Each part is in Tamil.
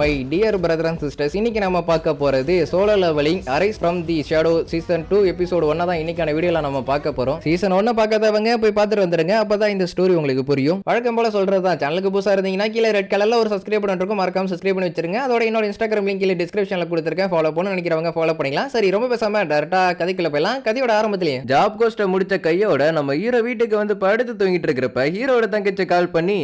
My dear brother and sisters, இன்னைக்கு நம்ம பார்க்க போறது solo leveling arise from the shadow season 2 episode 1 தான் இன்னைக்கான வீடியோல நம்ம பார்க்க போறோம். சீசன் 1 பார்க்காதவங்க போய் பார்த்துட்டு வந்துருங்க, அப்பதான் இந்த ஸ்டோரி உங்களுக்கு புரியும். வழக்கம் போல சொல்றதுதான், சேனலுக்கு புதுசா இருந்தீங்கன்னா கீழே ரெட் கலர்ல ஒரு சப்ஸ்கிரைப் பட்டன் இருக்கும், மறக்காம சப்ஸ்கிரைப் பண்ணி வச்சிருங்க. அதோட இன்னொரு இன்ஸ்டாகிராம் லிங்க் கீழே டிஸ்கிரிப்ஷன்ல கொடுத்துருக்கேன், ஃபாலோ பண்ண நினைக்கிறவங்க ஃபாலோ பண்ணிக்கலாம். சரி, ரொம்ப பேசாம டேரக்டா கதைக்குள்ள போயிடலாம். கதையோட ஆரம்பத்திலேயே ஜாப் கோஸ்ட முடிச்ச கையோட நம்ம ஹீரோ வீட்டுக்கு வந்து படுத்து தூங்கிட்டு இருக்கிறப்ப ஹீரோட தங்கச்சி கால் பண்ணி,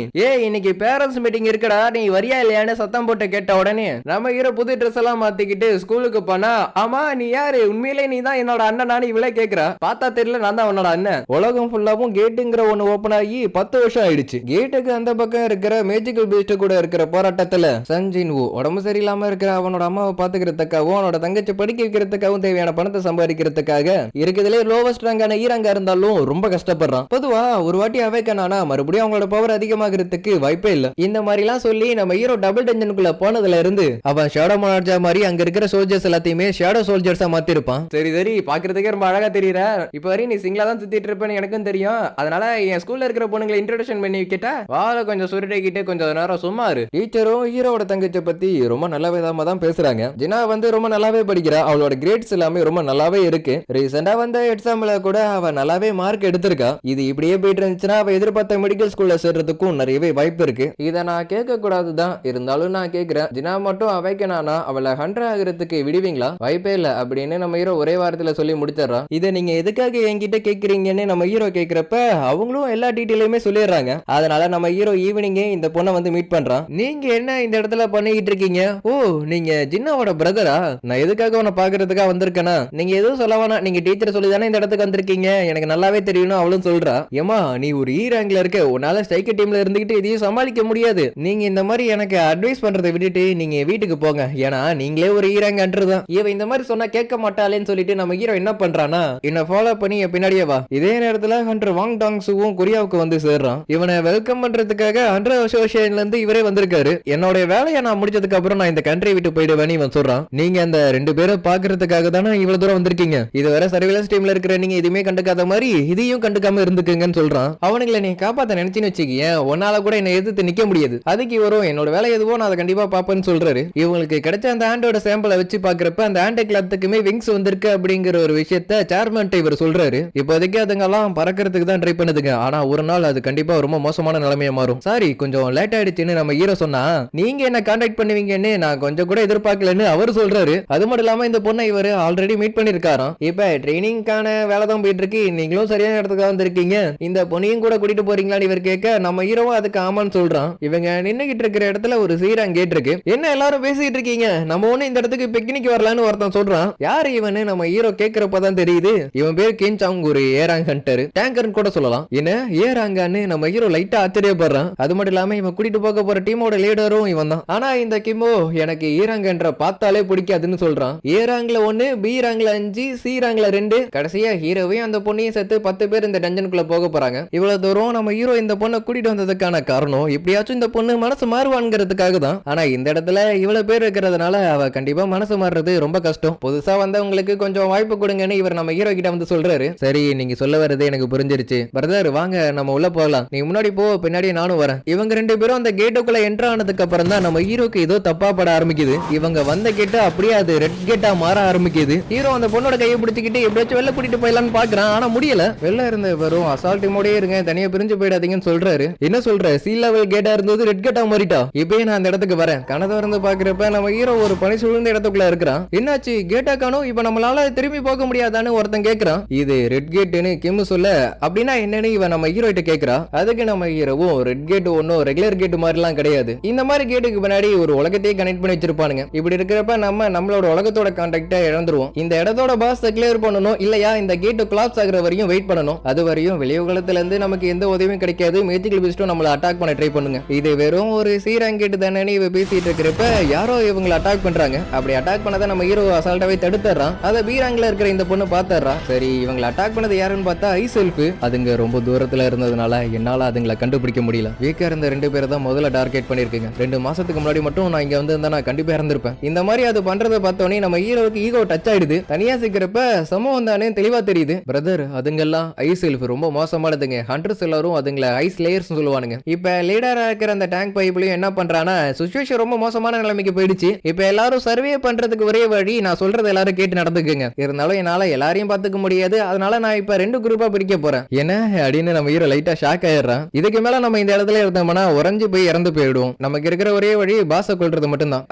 இன்னைக்கு பேரண்ட்ஸ் மீட்டிங் இருக்குடா, நீ வரியா இல்லையான்னு சத்தம் போட்டு கேட்ட உடனே நம்ம ஹீரோ புது ட்ரெஸ் எல்லாம் மாத்திக்கிட்டு ஸ்கூலுக்கு போனா, ஆமா நீ யாரு, உண்மையிலே நீ தான் என்னோட அண்ணனானு இவளே கேக்குறா. பார்த்தா தெரியல நான் தான் உன்னோட அண்ணன். உலகம் ஃபுல்லாவும் கேட்டுங்கிற ஒண்ணு ஓபன் ஆகி 10 வருஷம் ஆயிடுச்சு. கேட்டுக்கு அந்த பக்கம் இருக்கிற மேஜிக்கல் பீஸ்ட் கூட இருக்கிற போராட்டத்துல சஞ்சின் வு உடம்பு சரியில்லாம இருக்கிற அவனோட அம்மாவை பாத்துக்கிறதுக்காகவும் அவனோட தங்கச்சி படிக்க வைக்கிறதுக்காகவும் தேவையான பணத்தை சம்பாதிக்கிறதுக்காக இருக்குதுலே லோவஸ்ட் ரங்கான ஈரங்கா இருந்தாலும் ரொம்ப கஷ்டப்படுறான். பொதுவா ஒரு வாட்டி அவேக்கனானா மறுபடியும் அவங்களோட பவர் அதிகமாகிறதுக்கு வாய்ப்பே இல்ல. இந்த மாதிரி எல்லாம் சொல்லி நம்ம ஹீரோ டபுள் டென்ஷனுக்குள்ள போனதுல இருந்து அவன் ஷேடோ மோனார்ஜா மாதிரி அங்க இருக்கிற சோல்ஜர்ஸ் எல்லாத்தையுமே ஷேடோ சோல்ஜர்ஸா மாத்தி இருப்பான். சரி பாக்குறதுக்கே ரொம்ப அழகா தெரியற. இப்ப வரையும் நீ சிங்கிளா தான் சுத்திட்டு இருப்பேன்னு எனக்கும் தெரியும். அதனால என் ஸ்கூல்ல இருக்கிற பொண்ணுங்களை இன்ட்ரோடக்ஷன் பண்ணி கேட்டா வாழ கொஞ்சம் சுருட்டிக்கிட்டு கொஞ்சம் நேரம் சும்மா இரு. டீச்சரும் ஹீரோட தங்கச்சியை பத்தி ரொம்ப நல்ல விதமா தான் பேசுறாங்க. ஜினா வந்து ரொம்ப நல்லாவே படிக்கிறா, அவளோட கிரேட்ஸ் எல்லாமே ரொம்ப நல்லாவே இருக்கு. ரீசெண்டா வந்த எக்ஸாம்ல கூட அவ நல்லாவே மார்க் எடுத்திருக்கா. இது இப்படியே போயிட்டு இருந்துச்சுன்னா அவ எதிர்பார்த்த மெடிக்கல் ஸ்கூல்ல சேர்றதுக்கும் நிறையவே வாய்ப்பு இருக்கு. இதை நான் கேட்க கூடாதுதான், இருந்தாலும் நான் கேட்கிறேன். ஜினா மட்டும் அவைக்கனானா அவளை 100 ஆகிறதுக்கு விடுவீங்களா? வாய்ப்பே இல்ல அப்படின்னு நம்ம ஹீரோ ஒரே வாரத்துல சொல்லி முடிச்சிடறான். இதை நீங்க எதுக்காக என்கிட்ட கேட்கறீங்கன்னு நம்ம ஹீரோ கேட்கிறப்ப அவங்களும் எல்லா டீட்டெயிலுமே சொல்லிடுறாங்க. அதனால நம்ம ஹீரோ ஈவினிங்கே இந்த பொண்ணை வந்து மீட் பண்றான். நீங்க என்ன இந்த இடத்துல பண்ணிக்கிட்டு இருக்கீங்க? ஓ, நீங்க ஜின்னாவோட பிரதரா? நான் எதுக்காக உன்னை பாக்குறதுக்காக வந்திருக்கேனா? நீங்க எதுவும் சொல்ல வேணாம், நீங்க டீச்சர் சொல்லி தானே இந்த இடத்துக்கு வந்திருக்கீங்க, எனக்கு நல்லாவே தெரியணும் அவளும் சொல்றா. ஏமா நீ ஒரு ஈராங்ல இருக்க, உன்னால ஸ்ட்ரைக்கர் டீம்ல இருந்துகிட்டு இதையும் சமாளிக்க முடியாது. நீங்க இந்த மாதிரி எனக்கு அட்வைஸ் பண்றதை விட்டுட்டு நீங்க வீட்டுக்கு போங்க, ஏன்னா நீங்களே ஒரு ஈராங்கன்றதான். இவன் இந்த மாதிரி சொன்னா கேட்க மாட்டாளேன்னு சொல்லிட்டு நம்ம ஹீரோ என்ன பண்றானா, என்ன ஃபாலோ பண்ணி பின்னாடியே வா. இதே நேரத்துல ஹண்டர் வாங் டாங்ஸுவும் கொரியாவுக்கு வந்து சேர்றான். இவனை வெல்கம் பண்றதுக்காக ஹண்டர் அசோசியேஷன்ல இருந்து இவரே வந்திருக்காரு. என்னோட வேலையை நான் முடிச்சதுக்கு அப்புறம் நான் இந்த கண்ட்ரி விட்டு போயிடுவேன்னு இவன் சொல்றான். நீங்க அந்த 2 பேரும் பாக்குறதுக்காக தானே இவ்வளவு தூரம் வந்திருக்கீங்க. இதுவரை சர்வேலன்ஸ் டீம்ல இருக்கிற நீங்க எதுவுமே கண்டுக்காத மாதிரி இதையும் கண்டுக்காம இருந்துக்குங்கன்னு சொல்றான். அவனுங்களை நீ காப்பாத்த நினைச்சுன்னு வச்சுக்கிய, உன்னால கூட என்ன எதிர்த்து நிக்க முடியாது. அதுக்கு இவரும் என்னோட வேலை எதுவோ நான் அதை கண்டிப்பா பாப்பேன்னு சொல்றாரு. இவங்களுக்கு கிடைச்ச அந்த ஆண்டோட சாம்பிளை வச்சு பாக்குறப்ப அந்த ஆண்டை கிளாத்துக்குமே விங்ஸ் வந்திருக்கு அப்படிங்கிற ஒரு விஷயத்த சேர்மன் இவர் சொல்றாரு. இப்போதைக்கு அதுங்கெல்லாம் பறக்கிறதுக்கு தான் ட்ரை பண்ணுதுங்க, ஆனா ஒரு நாள் அது கண்டிப்பா ரொம்ப மோசமான நிலைமையா மாறும். சாரி கொஞ்சம் லேட் ஆயிடுச்சுன்னு நம்ம ஹீரோ சொன்னா, நீங்க என்ன கான்டாக்ட் பண்ணுவீங்கன்னு நான் கொஞ்சம் கூட எதிர்பார்க்கலன்னு அவர் சொல்றாரு. அது மட்டும் இல்லாம இந்த பொண்ணை இவர் ஆல்ரெடி மீட் பண்ணிருக்காராம். இப்ப ட்ரைனிங்கான வேலை தான் போயிட்டு இருக்கு, நீங்களும் சரியான இடத்துக்கு வந்திருக்கீங்க, இந்த பொண்ணையும் கூட கூட்டிட்டு போறீங்களான்னு இவர் கேட்க நம்ம ஹீரோவும் அதுக்கு ஆமான்னு சொல்றான். இவங்க நின்னுகிட்டு இருக்கிற இடத்துல ஒரு சீராங் கேட் இருக்கு. என்ன எல்லாரும் பேசிட்டு இருக்கீங்க, நம்ம ஒண்ணு இந்த இடத்துக்கு பிக்னிக் வரலான்னு ஒருத்தன் சொல்றான். யாரு இவனு நம்ம ஹீரோ கேக்குறப்பதான் தெரியுது. இவன் பேர் கின்சாங், ஒரு ஏராங் ஹண்டர், டேங்கர்னு கூட சொல்லலாம். என்ன ஏராங்கான்னு நம்ம ஹீரோ லைட்டா ஆச்சரியப்படுறான். அது மட்டும் இல்லாம இவன் கூட்டிட்டு போக போற டீமோட லீடரும் இவன் தான். ஆனா இந்த கிமோ எனக்கு ஏராங்கன்ற பார்த்தாலே பிடிக்காதுன்னு சொல்றான். ஏராங்ல 1, பி ரேங்க்ல 5, சி ரேங்க்ல 2. கடைசியா ஹீரோவையும் அந்த பொண்ணையும் சேர்த்து 10 பேர் இந்த டஞ்சனுக்குள்ள போக போறாங்க. இவ்வளவு தூரம் நம்ம ஹீரோ இந்த பொண்ணை கூட்டிட்டு வந்ததுக்கான காரணம் எப்படியாச்சும் இந்த பொண்ணு மனசு மாறுவான்ங்கிறதுக்காக தான். ஆனா இந்த இடத்துல இவ்வளவு பேர் இருக்கிறதுனால அவ கண்டிப்பா மனசு மாறுறது ரொம்ப கஷ்டம். புதுசா வந்தவங்களுக்கு கொஞ்சம் வாய்ப்பு கொடுங்கன்னு இவர் நம்ம ஹீரோ கிட்ட வந்து சொல்றாரு. சரி, நீங்க சொல்ல வரது எனக்கு புரிஞ்சிருச்சு பிரதர், வாங்க நம்ம உள்ள போகலாம், நீ முன்னாடி போ, பின்னாடி நானும் வரேன். இவங்க 2 பேரும் அந்த கேட்டுக்குள்ள என்ட்ரு ஆனதுக்கு அப்புறம் தான் நம்ம ஹீரோக்கு ஏதோ தப்பா பட ஆரம்பிக்குது. இவங்க வந்த கேட்டு அப்படியே அது ரெட் கேட்டா மாற ஆரம்பிக்குது. ஹீரோ அந்த பொண்ணோட கையை பிடிச்சிக்கிட்டு எப்படியாச்சும் வெளில கூட்டிட்டு போயிடலாம்னு பாக்குறான், ஆனா முடியல. வெளில இருந்த வெறும் அசால்ட் மோடே இருங்க, தனியா பிரிஞ்சு போயிடாதீங்கன்னு சொல்றாரு. என்ன சொல்ற, சி லெவல் கேட்டா இருந்தது ரெட் கேட்டா மாறிட்டா, இப்பயே நான் அந்த இடத்துக்கு வரேன். கனவு இருந்து பாக்குறப்ப நம்ம ஹீரோ ஒரு பனி சூழ்ந்த இடத்துக்குள்ள இருக்கிறான். என்னாச்சு, கேட்டா காணோம், இப்ப நம்மளால திரும்பி போக முடியாதான்னு ஒருத்தன் கேக்குறான். இது ரெட் கேட்னு கிம் சொல்ல, அப்படின்னா என்னன்னு இவன் நம்ம ஹீரோ கிட்ட கேக்குறா. அதுக்கு நம்ம ஹீரோவும் ரெட் கேட் ஒன்னும் ரெகுலர் கேட் மாதிரிலாம் கிடையாது, இந்த மாதிரி கேட்டுக்கு பின்னாடி ஒரு உலகத்தையே கனெக்ட் பண்ணி வச்சிருப்பானுங்க. இப்படி இருக்கிறப்ப நம்மளோட உலகத்தோட கான்டாக்ட இழந்துருவோம். இந்த இடத்தோட பாஸ் கிளியர் பண்ணணும், இல்லையா இந்த கேட் கிளாப்ஸ் ஆகுற வரையும் வெயிட் பண்ணணும். அது வரையும் வெளியுலகத்துல இருந்து நமக்கு எந்த உதவியும் கிடைக்காது. மேஜிக்கல் பீஸ்டும் நம்மள அட்டாக் பண்ண ட்ரை பண்ணுங்க. இது வெறும் ஒரு சீராங் கேட் தானே இவ பேசிட்டு இருக்கிறப்ப யாரோ இவங்களை அட்டாக் பண்றாங்க. அப்படி அட்டாக் பண்ணதை நம்ம ஹீரோ அசால்ட்டாவே தடுத்துறான். அதை பீராங்ல இருக்கிற இந்த பொண்ணு பாத்துறா. சரி, இவங்களை அட்டாக் பண்ணது யாருன்னு பார்த்தா ஐ செல்ஃப். அதுங்க ரொம்ப தூரத்துல இருந்ததுனால என்னால அதுங்களை கண்டுபிடிக்க முடியல. வீக்கா இருந்த 2 பேரை தான் முதல்ல டார்கெட் பண்ணிருக்கீங்க. 2 மாசத்துக்கு முன்னாடி மட்டும் நான் இங்க வந்து நான் கண்டிப்பா இறந்திருப்பேன். இந்த மாதிரி அது பண்றதை பார்த்தோன்னே நம்ம ஹீரோவுக்கு ஈகோ டச் ஆயிடுது. தனியா சிக்கிறப்ப சமூகம் தானே தெளிவா தெரியுது. பிரதர், அதுங்கெல்லாம் ஐ செல்ஃப் ரொம்ப மோசமானதுங்க. ஹண்டர்ஸ் எல்லாரும் அதுங்களை ஐஸ் லேயர்ஸ் சொல்லுவானுங்க. இப்ப லீடரா இருக்கிற அந்த டேங்க் பைப்லயும் என்ன பண்றானா, சுச்சுவேஷன் ரொம்ப மோசமான நிலைமைக்கு போயிடுச்சு. இப்ப எல்லாரும் சர்வே பண்றதுக்கு ஒரே வழி நான் சொல்றது எல்லாரும் கேட்டு நடந்துக்குங்க. இருந்தாலும் என்னால எல்லாரையும் பாத்துக்க முடியாது. அதனால நான் இப்ப 2 குரூப்பா பிரிக்க போறேன். என்ன அப்படின்னு நம்ம ஹீரோ லைட்டா ஷாக் ஆயிடுறான். இதுக்கு மேல நம்ம இந்த இடத்துல இருந்தோம்னா உறைஞ்சு போய் இறந்து போயிடுவோம். நமக்கு இருக்கிற ஒரே வழி பாச கொள்றது மட்டும்தான்.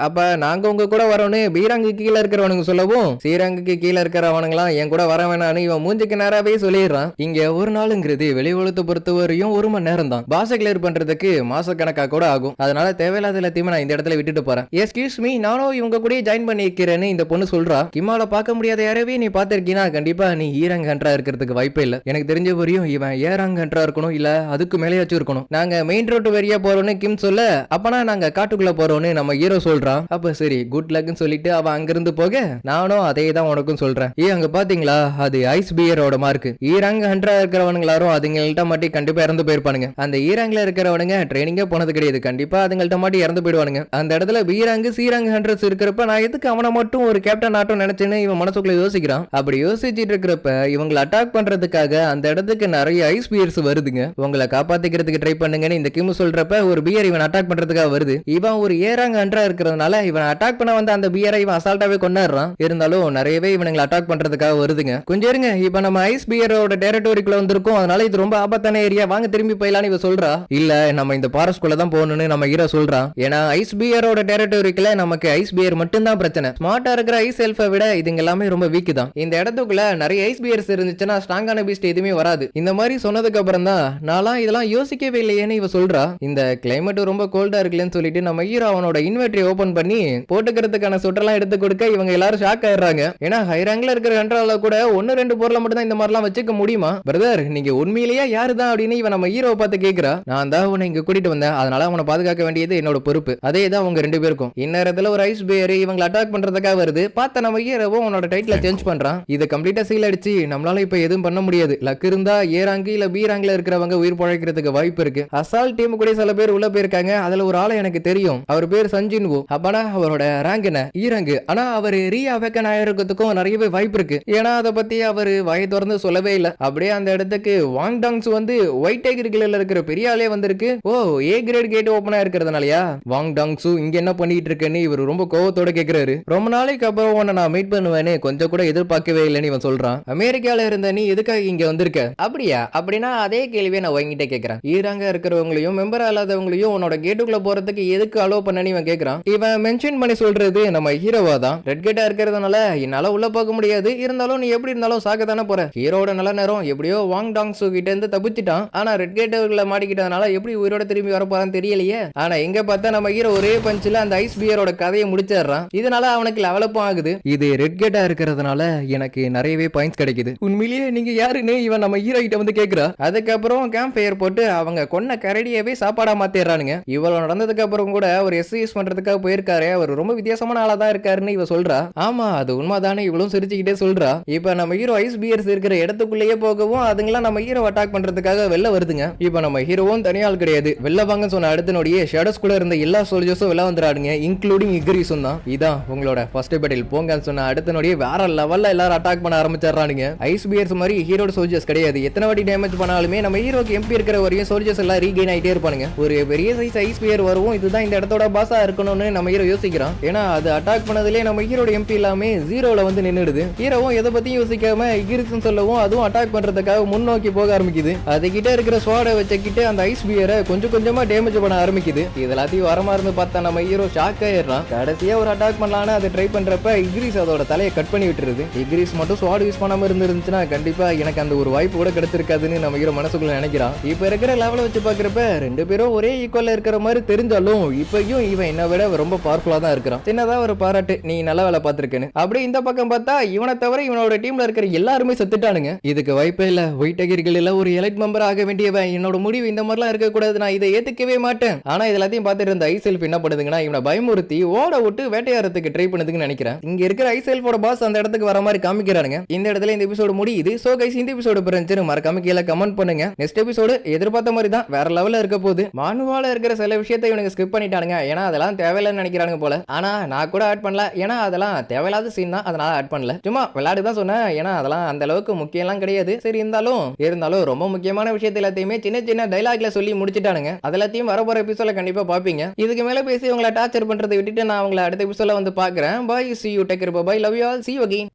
அப்ப நாங்க உங்க கூட வரணும்னு பீராங்கு கீழே இருக்கிறவனுங்க சொல்லவும் சீராங்குக்கு கீழே இருக்கிறவனுங்களாம் என் கூட வர வேணான்னு இவன் மூஞ்சுக்கு நேராவே சொல்லிடுறான். இங்க ஒரு நாளுங்கிறது வெளி உலகத்தை பொறுத்தவரையும் 1 மணி நேரம் தான். பாச கிளியர் பண்றதுக்கு மாச கணக்கா கூட ஆகும். அதனால தேவையில்லாத எல்லாத்தையுமே நான் இந்த இடத்துல விட்டுட்டு போறேன். எஸ்கியூஸ் மீ, நானும் இவங்க கூட ஜாயின் பண்ணிக்கிறேன்னு இந்த பொண்ணு சொல்றா. கிமால பார்க்க முடியாத யாரவே நீ பாத்திருக்கீனா கண்டிப்பா நீ ஈரங் ஹண்டரா இருக்கிறதுக்கு வாய்ப்பே இல்ல. எனக்கு தெரிஞ்ச வரையும் இவன் ஏராங் ஹண்டரா இருக்கணும், இல்ல அதுக்கு மேலேயாச்சும் இருக்கணும். நாங்க மெயின் ரோட்டு வழியா போறோம்னு கிம் சொல்ல, அப்பனா நாங்க காட்டுக்குள்ள போறோம்னு நம்ம ஹீரோ சொல்றான். அப்ப சரி குட் லக்னு சொல்லிட்டு அவன் அங்கிருந்து போக நானும் அதே தான் உனக்கும் சொல்றேன். அங்க பாத்தீங்களா அது ஐஸ் பியரோட மார்க். ஈராங் ஹண்டரா இருக்கிறவனுங்களாரும் அதுங்கள்ட்ட மாட்டி கண்டிப்பா இறந்து போயிருப்பானுங்க. அந்த ஈராங்ல இருக்கிறவனுங்க ட்ரைனிங்கே போனது கிடையாது. கண்டிப்பா அதுங்கள்ட்ட மாட்டி இறந்து போயிடுவானுங்க. அந்த இடத்துல பீராங்கு சீராங் ஹண்டர்ஸ் இருக்கிறப்ப நான் எதுக்கு அவனை மட்டும் ஒரு கேப்டன் ஆட்டம் நினைச்சேன்னு இவன் மனசுக்குள்ள யோசிக்கிறான். அப்படி யோசிச்சுட்டு இருக்கிறப்ப இவங்களை அட்டாக் பண்றதுக்காக அந்த இடத்துக்கு நிறைய ஐஸ் பியர்ஸ் வருதுங்க. உங்களை காப்பாத்திக்கிறதுக்கு ட்ரை பண்ணுங்கன்னு இந்த கிம் சொல்றப்ப ஒரு பியர் இவன் அட்டாக் பண்றதுக்காக வருது. இவன் ஒரு ஏராங் ஹண்டரா இருக்கிறதுனால இவன் அட்டாக் பண்ண வந்த அந்த பியரை இவன் அசால்ட்டாவே கொண்டாடுறான். இருந்தாலும் நிறையவே இவனுங்களை அட்டாக் பண்றதுக்காக வருதுங்க. கொஞ்சம் இருங்க, இப்ப நம்ம ஐஸ் பியரோட டெரிட்டோரிக்குள்ள வந்திருக்கோம். அதனால இது ரொம்ப ஆபத்தான ஏரியா, வாங்க திரும்பி போயிடலாம்னு இவ சொல்றா. இல்ல நம்ம இந்த ஃபாரஸ்ட்குள்ள தான் போகணும்னு நம்ம ஹீரோ சொல்றான். ஏன்னா ஐஸ் பியரோட டெரிட்டோரிக்குள்ள நமக்கு ஐஸ் பியர் மட்டும் தான் பிரச்சனை. ஸ்மார்ட்டா இருக்கிற ஐஸ் எல்ஃபை விட இதுங்க எல்லாமே ரொம்ப வீக் தான். இந்த இடத்துக்குள்ள நிறைய ஐஸ் பியர்ஸ் இருந்துச்சுன்னா ஸ்ட்ராங்கான பீஸ்ட் எதுவுமே வராது. இந்த மாதிரி சொன்னதுக்கு அப்புறம் தான் நான்லாம் இதெல்லாம் யோசிக்கவே இல்லையேன்னு இவ சொல்றா. இந்த கிளைமேட் ரொம்ப கோல்டா இருக்குன்னு சொல்லிட்டு நம்ம ஹீரோ அவனோட இன்வெர்டரை ஓபன் பண்ணி போட்டுக்கிறதுக்கான சுற்றெல்லாம் எடுத்து கொடுக்க இவங்க எல்லாரும் ஷாக் ஆயிடுறாங்க. ஏன்னா ஹை ரேங்க்ல இருக்கிற கண்ட்ரோல கூட 1-2 பொருளை மட்டும் தான் இந்த மாதிரிலாம் வச்சுக்க முடியுமா பிரதர், நீங்க உண்மையிலேயே யாரு தான் அப்படின்னு இவன் நம்ம ஹீரோவை பார்த்து கேட்கிறா. நான் தான் அவனை இங்க கூட்டிட்டு வந்தேன், அதனால அவனை பாதுகாக்க வேண்டியது என்னோட பொறுப்பு. அதே தான் அவங்க 2 பேருக்கும். இந்நேரத்துல ஒரு ஐஸ் பேர் இவங்களை அட்டாக் பண்றதுக்காக வருது. பார்த்த நம்ம ஹீரோவும் அவனோட டைட்டில சேஞ்ச் பண்றான். இதை கம்ப்ளீட்டா சீல் அடிச்சு நம்மளால இப்ப எதுவும் பண்ண முடியாது. லக் இருந்தா ஏ ரேங்க் இல்ல பி ரேங்க்ல இருக்கிறவங்க உயிர் பழைக்கிறதுக்கு வாய்ப்பு இருக்கு. அசால்ட் டீம் கூட சில பேர் உள்ள போயிருக்காங்க. அதுல ஒரு ஆளை எனக்கு தெரியும், அவர் பேர் சஞ்சின்வோ. அப்பனா அவரோட ரேங்க் என்ன ஈ ரேங்க். ஆனா அவர் ரீ அவேக்கன் ஆயிருக்கிறதுக்கும் நிறையவே வாய்ப்பு இருக்கு. ஏன்னா அதை பத்தி அவர் வாயை திறந்து சொல்லவே இல்லை. அப்படியே அந்த இடத்துக்கு வாங் டாங்ஸ் வந்து ஒயிட் டைகர் கிளர்ல இருக்கிற பெரிய ஆளே வந்திருக்கு. ஓ, ஏ கிரேட் கேட் ஓபனா இருக்கிறதுனாலயா வாங் டாங்ஸு இங்க என்ன பண்ணிட்டு இருக்கேன்னு இவர் ரொம்ப கோவத்தோட கேக்குறாரு. ரொம்ப நாளைக்கு அப்புறம் உன்னை நான் மீட் பண்ணுவேன்னு கொஞ்சம் கூட எதிர்பார்க்கவே இல்லைன்னு இவன் சொல்றான். அமெரிக்கால இருந்த நீ எதுக்காக இங்க வந்திருக்க? அப்படியா? அப்படின்னா அதே கேள்வியை நான் வாங்கிட்டே கேட்கிறேன். ஈராங்க இருக்கிறவங்களையும் மெம்பர் அல்லாதவங்களையும் உன்னோட கேட்டுக்குள்ள போறதுக்கு எதுக்கு அலோ பண்ணனு இவன் கேட்கிறான். இவன் மென்ஷன் பண்ணி சொல்றது நம்ம ஹீரோவா தான். ரெட் கேட்டா இருக்கிறதுனால என்னால உள்ள போக முடியாது. இருந்தாலும் நீ எப்படி இருந்தாலும் சாக தானே போற. ஹீரோட நல்ல நேரம் எப்படியோ வாங் டாங்ஸு கிட்ட இருந்து தப்பிச்சிட்டான். ஆனா ரெட் கேட்டுக்குள்ள மாட்டிக்கிட்டதுனால எப்படி உயிரோட திரும்பி வர போறான்னு தெரியலையே. ஆனா எங்க பார்த்தா நம்ம ஹீரோ ஒரே பஞ்சில அந்த ஐஸ் பியரோட கதையை முடிச்சிடறான். இதனால அவனுக்கு லெவலப்பும் ஆகுது. இது ரெட் கேட்டா இருக்கிறதுனால எனக்கு நிறையவே பாயிண்ட்ஸ் கிடைக்குது. உண்மையிலேயே நீங்க யாருன்னு இவன் நம்ம ஹீரோ கிட்ட வந்து கேக்குறா. அதுக்கப்புறம் கேம்ப் ஃபயர் போட்டு அவங்க கொன்ன கரடியவே சாப்பாடா மாத்திடுறானுங்க. இவ்வளவு நடந்ததுக்கு அப்புறம் கூட ஒரு எக்ஸசைஸ் பண்றதுக்காக போயிருக்காரு. அவர் ரொம்ப வித்தியாசமான ஆளா தான் இருக்காருன்னு இவ சொல்றா. ஆமா அது உண்மைதானே இவ்வளவு சிரிச்சுக்கிட்டே சொல்றா. இப்ப நம்ம ஹீரோ ஐஸ் பியர்ஸ் இருக்கிற இடத்துக்குள்ளேயே போகவும் அதுங்களாம் நம்ம ஹீரோ அட்டாக் பண்றதுக்காக வெளில வருதுங்க. இப்ப நம்ம ஹீரோவும் தனியால் கிடையாது. வெளில வாங்க சொன்ன அடுத்த நொடியே ஷேடோஸ்குள்ள இருந்த எல்லா சோல்ஜர்ஸும் வெளில வந்துறாடுங்க, இன்க்ளூடிங் இக்ரிஸும் தான். இதான் உங்களோட ஃபர்ஸ்ட் பேட்டில் போங்கன்னு சொன்ன அடுத்த நொடியே வேற லெவல்ல எல்லாரும் அட்டாக் பண்ண ஆரம்பிச்சிடறானுங்க. ஐஸ் பியர்ஸ் மாதிரி ஹீரோட சோல்ஜர்ஸ் கிடையாது. எத்தனை வாட்டி டேமேஜ் பண்ணாலுமே நம்ம ஹீரோக்கு எம்பி இருக்கிற வரையும் சோல்ஜர்ஸ் எல்லாம் ரீகெயின் ஆயிட்டே இருப்பானுங்க. ஒரு பெரிய சைஸ் ஐஸ் பியர் வரவும் இதுதான் இந்த இடத்தோட பாஸா இருக்கணும்னு நம்ம ஹீரோ யோசிக்கிறான். ஏன்னா அது அட்டாக் பண்ணதுலேயே நம்ம ஹீரோட எம்பி எல்லாமே ஜீரோல வந்து நின்னுடுது. ஹீரோவும் எதை பத்தியும் யோசிக்காம இக்ரிஸ்னு சொல்லவும் அதுவும் அட்டாக் பண்றதுக்காக முன்னோக்கி போக ஆரம்பிக்குது. அதுகிட்ட இருக்கிற ஸ்வாடை வச்சுக்கிட்டு அந்த ஐஸ் பியரை கொஞ்சம் கொஞ்சமா டேமேஜ் பண்ண ஆரம்பிக்குது. இது எல்லாத்தையும் வரமா இருந்து பார்த்தா நம்ம ஹீரோ ஷாக் ஆயிடுறான். கடைசியா ஒரு அட்டாக் பண்ணலான்னு அதை ட்ரை பண்றப்ப இக்ரிஸ் அதோட தலையை கட் பண்ணி விட்டுருது. இக்ரிஸ் மட்டும் ஸ்வாட் யூஸ் பண்ணாம இருந்துருந்துச்சுன்னா கண்டிப்பா எனக்கு அந்த ஒரு வாய்ப்பு கூட கிடைச்சிருக்காதுன்னு நம்ம ஹீரோ மனசுக்குள்ள நினைக்கிறான். இப்ப இருக்கிற லெவலை வச்சு பாக்குறப்ப 2 பேரும் ஒரே ஈக்குவல்ல இருக்கிற மாதிரி தெரிஞ்சாலும் இப்பயும் இவன் என்ன விட ரொம்ப பவர்ஃபுல்லா தான் இருக்கிறான். சின்னதா ஒரு பாராட்டு, நீ நல்ல வேலை பார்த்திருக்கேன்னு. அப்படி இந்த பக்கம் பார்த்தா இவனை தவிர இவனோட டீம்ல இருக்கிற எல்லாருமே செத்துட்டானுங்க. இதுக்கு வாய்ப்பே இல்ல. ஒயிட் டைகர்கள் ஒரு எலைட் மெம்பர் ஆக வேண்டியவன். என்னோட முடிவு இந்த மாதிரிலாம் இருக்க கூடாது, நான் இதை ஏத்துக்கவே மாட்டேன். ஆனா இது எல்லாத்தையும் பார்த்துட்டு இருந்த ஐசெல்ஃப் என்ன பண்ணுதுங்கன்னா இவனை பயமுறுத்தி ஓட விட்டு வேட்டையாடுறதுக்கு ட்ரை பண்ணுதுன்னு நினைக்கிறேன். இங்க இருக்கிற ஐசெல்ஃபோட பாஸ் அந்த இடத்துக்கு வர மாதிரி காமிக்கிறானுங்க. இந்த இடத்துல இந்த எபிசோடு முடியுது. சோ கைஸ் இந்த எபிசோடு பிறந்து மறக்காம கீழே கமெண்ட் பண்ணுங்க. நெக்ஸ்ட் எபிசோடு எதிர்பார்த்த மாதிரி தான் வேற லெவல்ல இருக்க போகுது. மானுவால இருக்கிற சில விஷயத்தை இவனுக்கு ஸ்கிப் பண்ணிட்டானுங்க. ஏன்னா அதெல்லாம் தேவையில்லைன்னு நினைக்கிறானுங்க போல. ஆனா நான் கூட ஆட் பண்ணல. ஏன்னா அதெல்லாம் தேவையில்லாத சீன் தான், அதனால ஆட் பண்ணல. சும்மா விளையாடு தான் சொன்னேன். ஏன்னா அதெல்லாம் அந்த அளவுக்கு முக்கியம்லாம் கிடையாது. சரி இருந்தாலும் ரொம்ப முக்கியமான விஷயத்தை எல்லாத்தையுமே சின்ன சின்ன டைலாக்ல சொல்லி முடிச்சிட்டானுங்க. அதெல்லாத்தையும் வரப்போற எபிசோட்ல கண்டிப்பா பாப்பீங்க. இதுக்கு மேல ஃபோன்ல பேசி உங்களை டார்ச்சர் பண்றதை விட்டுட்டு நான் உங்களை அடுத்த எபிசோட்ல வந்து பார்க்குறேன். பாய், see you, take care, bye, love you all, see you again.